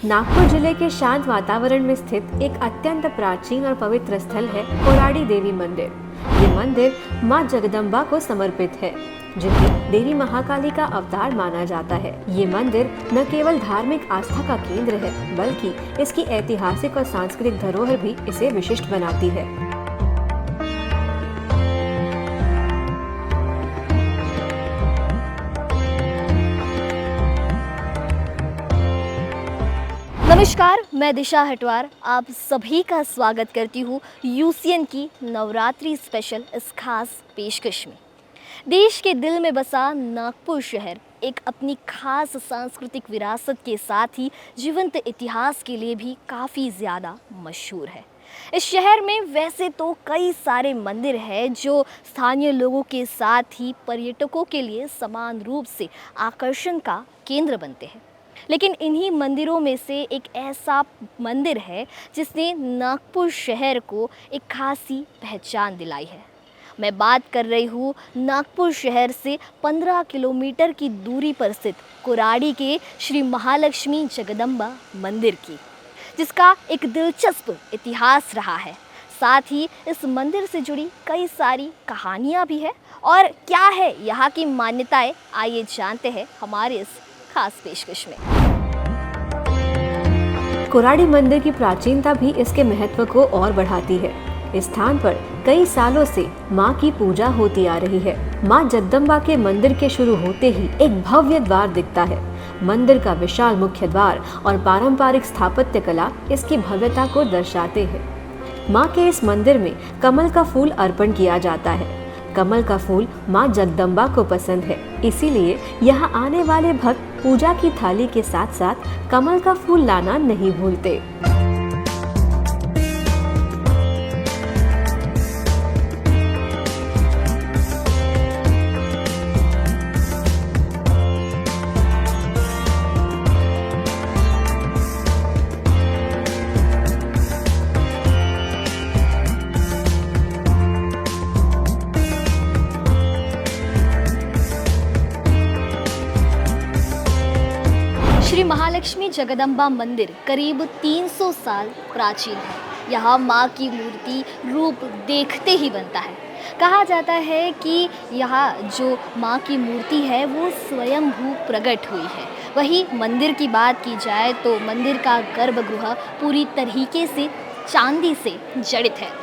नागपुर जिले के शांत वातावरण में स्थित एक अत्यंत प्राचीन और पवित्र स्थल है कोराडी देवी मंदिर। ये मंदिर मां जगदम्बा को समर्पित है, जिन्हें देवी महाकाली का अवतार माना जाता है। ये मंदिर न केवल धार्मिक आस्था का केंद्र है, बल्कि इसकी ऐतिहासिक और सांस्कृतिक धरोहर भी इसे विशिष्ट बनाती है। नमस्कार, मैं दिशा हटवार आप सभी का स्वागत करती हूँ यूसीएन की नवरात्रि स्पेशल इस खास पेशकश में। देश के दिल में बसा नागपुर शहर एक अपनी खास सांस्कृतिक विरासत के साथ ही जीवंत इतिहास के लिए भी काफ़ी ज़्यादा मशहूर है। इस शहर में वैसे तो कई सारे मंदिर हैं जो स्थानीय लोगों के साथ ही पर्यटकों के लिए समान रूप से आकर्षण का केंद्र बनते हैं, लेकिन इन्हीं मंदिरों में से एक ऐसा मंदिर है जिसने नागपुर शहर को एक खासी पहचान दिलाई है। मैं बात कर रही हूँ नागपुर शहर से 15 किलोमीटर की दूरी पर स्थित कोराडी के श्री महालक्ष्मी जगदम्बा मंदिर की, जिसका एक दिलचस्प इतिहास रहा है। साथ ही इस मंदिर से जुड़ी कई सारी कहानियाँ भी है। और क्या है यहाँ की मान्यताएं, आइए जानते हैं हमारे इस खास पेशकश में। कोराडी मंदिर की प्राचीनता भी इसके महत्व को और बढ़ाती है। इस स्थान पर कई सालों से मां की पूजा होती आ रही है। मां जगदम्बा के मंदिर के शुरू होते ही एक भव्य द्वार दिखता है। मंदिर का विशाल मुख्य द्वार और पारंपरिक स्थापत्य कला इसकी भव्यता को दर्शाते हैं। मां के इस मंदिर में कमल का फूल अर्पण किया जाता है। कमल का फूल मां जगदम्बा को पसंद है, इसीलिए यहाँ आने वाले भक्त पूजा की थाली के साथ साथ कमल का फूल लाना नहीं भूलते। श्री महालक्ष्मी जगदम्बा मंदिर करीब 300 साल प्राचीन है। यहाँ माँ की मूर्ति रूप देखते ही बनता है। कहा जाता है कि यहाँ जो माँ की मूर्ति है वो स्वयंभू प्रकट हुई है। वहीं मंदिर की बात की जाए तो मंदिर का गर्भगृह पूरी तरीके से चांदी से जड़ित है।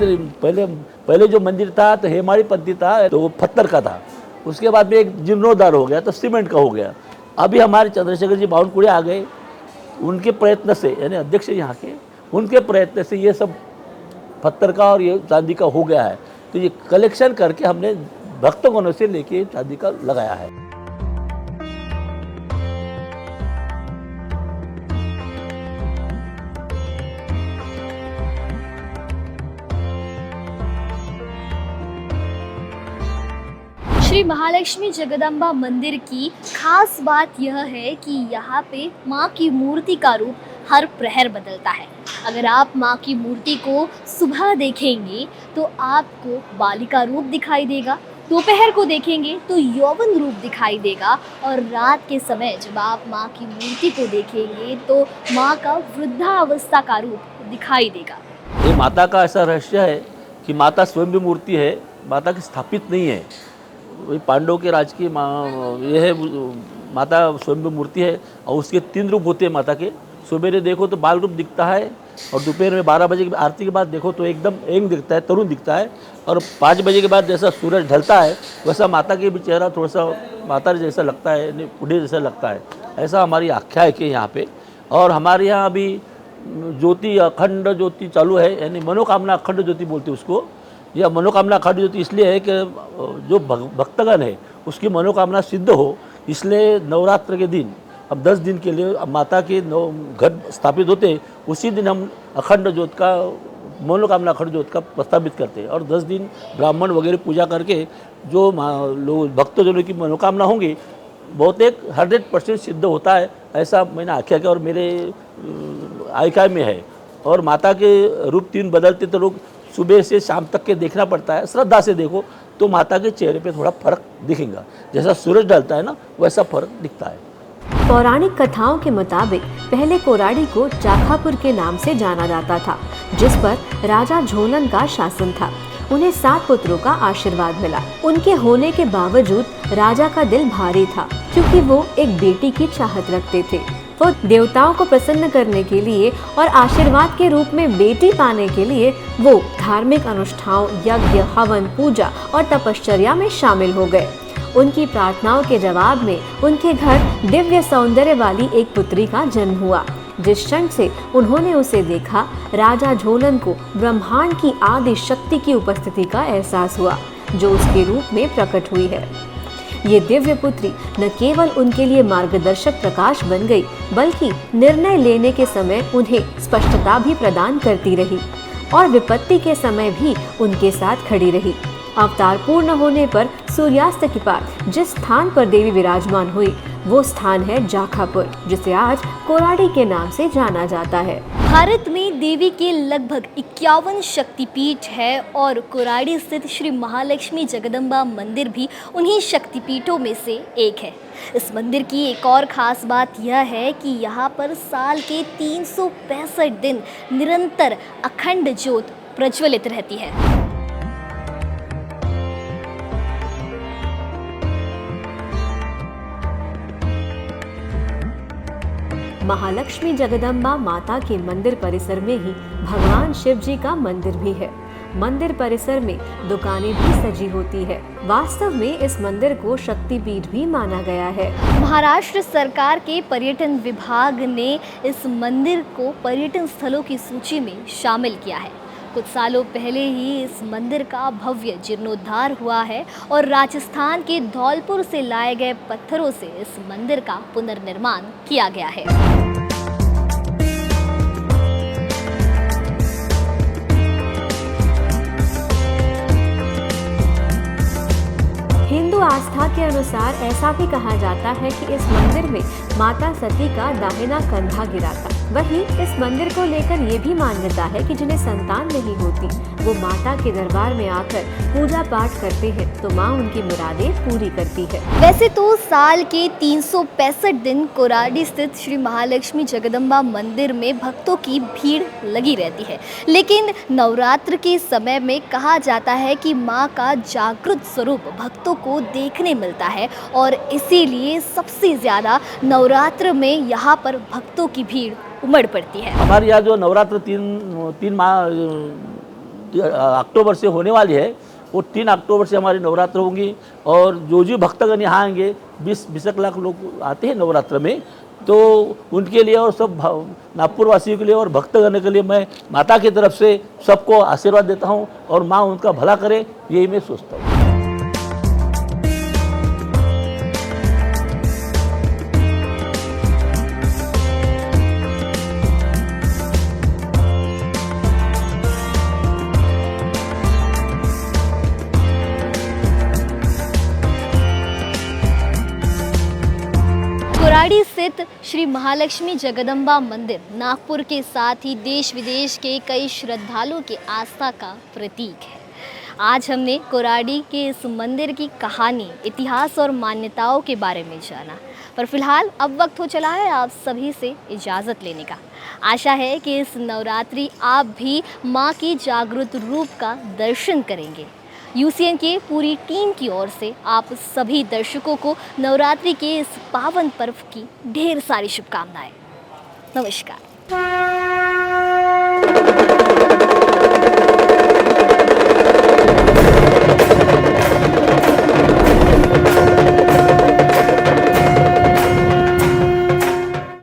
पहले जो मंदिर था तो हेमाड़ी पद्धति था, तो वो पत्थर का था। उसके बाद में एक जीर्णोद्धार हो गया तो सीमेंट का हो गया। अभी हमारे चंद्रशेखर जी बावनकुळे आ गए, उनके प्रयत्न से, यानी अध्यक्ष यहाँ के, उनके प्रयत्न से ये सब पत्थर का और ये चांदी का हो गया है। तो ये कलेक्शन करके हमने भक्तगणों से लेके चांदी का लगाया है। श्री महालक्ष्मी जगदम्बा मंदिर की खास बात यह है कि यहाँ पे माँ की मूर्ति का रूप हर प्रहर बदलता है। अगर आप माँ की मूर्ति को सुबह देखेंगे तो आपको बालिका रूप दिखाई देगा, दोपहर को देखेंगे तो यौवन रूप दिखाई देगा, और रात के समय जब आप माँ की मूर्ति को देखेंगे तो माँ का वृद्धावस्था का रूप दिखाई देगा। ये माता का ऐसा रहस्य है कि माता स्वयं भी मूर्ति है, माता की स्थापित नहीं है। वही पांडव के राज की ये है, माता स्वयं मूर्ति है और उसके 3 रूप होते हैं माता के। सुबह देखो तो बाल रूप दिखता है, और दोपहर में 12 बजे की आरती के बाद देखो तो एकदम यंग दिखता है, तरुण दिखता है, और 5 बजे के बाद जैसा सूरज ढलता है वैसा माता के भी चेहरा थोड़ा सा माता जैसा लगता है, बूढ़े जैसा लगता है। ऐसा हमारी आख्या है कि यहाँ पे। और हमारे यहाँ अभी ज्योति, अखंड ज्योति चालू है, यानी मनोकामना अखंड ज्योति बोलते हैं उसको। यह मनोकामना अखंड ज्योति इसलिए है कि जो भक्तगण है उसकी मनोकामना सिद्ध हो, इसलिए नवरात्र के दिन अब 10 दिन के लिए माता के घट स्थापित होते, उसी दिन हम अखंड ज्योत का, मनोकामना अखंड ज्योत का प्रस्तावित करते हैं। और 10 दिन ब्राह्मण वगैरह पूजा करके जो लोग भक्तजनों की मनोकामना होंगी बहुत एक 100% सिद्ध होता है, ऐसा मैंने आख्या किया और मेरे आयकाय में है। और माता के रूप 3 बदलते तो लोग सुबह से शाम तक के देखना पड़ता है। श्रद्धा से देखो तो माता के चेहरे पे थोड़ा फर्क दिखेगा, जैसा सूरज ढलता है ना वैसा फर्क दिखता है। पौराणिक कथाओं के मुताबिक पहले कोराडी को जाखापुर के नाम से जाना जाता था, जिस पर राजा झोलन का शासन था। उन्हें 7 पुत्रों का आशीर्वाद मिला। उनके होने के बावजूद राजा का दिल भारी था, क्योंकि वो एक बेटी की चाहत रखते थे। वो देवताओं को प्रसन्न करने के लिए और आशीर्वाद के रूप में बेटी पाने के लिए वो धार्मिक अनुष्ठानों, यज्ञ, हवन, पूजा और तपश्चर्या में शामिल हो गए। उनकी प्रार्थनाओं के जवाब में उनके घर दिव्य सौंदर्य वाली एक पुत्री का जन्म हुआ। जिस क्षण से उन्होंने उसे देखा, राजा झोलन को ब्रह्मांड की आदि शक्ति की उपस्थिति का एहसास हुआ, जो उसके रूप में प्रकट हुई है। ये दिव्य पुत्री न केवल उनके लिए मार्गदर्शक प्रकाश बन गई, बल्कि निर्णय लेने के समय उन्हें स्पष्टता भी प्रदान करती रही और विपत्ति के समय भी उनके साथ खड़ी रही। अवतार पूर्ण होने पर सूर्यास्त के पार जिस स्थान पर देवी विराजमान हुई, वो स्थान है जाखापुर, जिसे आज कोराडी के नाम से जाना जाता है। भारत में देवी के लगभग 51 शक्तिपीठ है और कोराडी स्थित श्री महालक्ष्मी जगदम्बा मंदिर भी उन्हीं शक्तिपीठों में से एक है। इस मंदिर की एक और ख़ास बात यह है कि यहाँ पर साल के 365 दिन निरंतर अखंड ज्योत प्रज्वलित रहती है। महालक्ष्मी जगदम्बा माता के मंदिर परिसर में ही भगवान शिव जी का मंदिर भी है। मंदिर परिसर में दुकानें भी सजी होती है। वास्तव में इस मंदिर को शक्तिपीठ भी माना गया है। महाराष्ट्र सरकार के पर्यटन विभाग ने इस मंदिर को पर्यटन स्थलों की सूची में शामिल किया है। कुछ सालों पहले ही इस मंदिर का भव्य जीर्णोद्धार हुआ है और राजस्थान के धौलपुर से लाए गए पत्थरों से इस मंदिर का पुनर्निर्माण किया गया है। हिंदू आस्था के अनुसार ऐसा भी कहा जाता है कि इस मंदिर में माता सती का दाहिना कंधा गिरा था। वहीं इस मंदिर को लेकर ये भी मान्यता है कि जिन्हें संतान नहीं होती, वो माता के दरबार में आकर पूजा पाठ करते हैं तो माँ उनकी मुरादें पूरी करती है। वैसे तो साल के 365 दिन कोराडी स्थित श्री महालक्ष्मी जगदम्बा मंदिर में भक्तों की भीड़ लगी रहती है, लेकिन नवरात्र के समय में कहा जाता है कि माँ का जागृत स्वरूप भक्तों को देखने मिलता है और इसीलिए सबसे ज़्यादा नवरात्र में यहाँ पर भक्तों की भीड़ उमड़ पड़ती है। हमारे यहाँ जो नवरात्र 3 माह अक्टूबर से होने वाली है, वो 3 अक्टूबर से हमारी नवरात्र होंगी और जो भक्तगण यहाँ आएंगे, 20 लाख लोग आते हैं नवरात्र में, तो उनके लिए और सब नागपुर वासियों के लिए और भक्तगण के लिए मैं माता की तरफ से सबको आशीर्वाद देता हूँ और माँ उनका भला करे, यही मैं सोचता हूँ। कोराडी स्थित श्री महालक्ष्मी जगदम्बा मंदिर नागपुर के साथ ही देश विदेश के कई श्रद्धालुओं की आस्था का प्रतीक है। आज हमने कोराडी के इस मंदिर की कहानी, इतिहास और मान्यताओं के बारे में जाना, पर फिलहाल अब वक्त हो चला है आप सभी से इजाज़त लेने का। आशा है कि इस नवरात्रि आप भी माँ की जागृत रूप का दर्शन करेंगे। यूसीएन की पूरी टीम की ओर से आप सभी दर्शकों को नवरात्रि के इस पावन पर्व की ढेर सारी शुभकामनाएं। नमस्कार।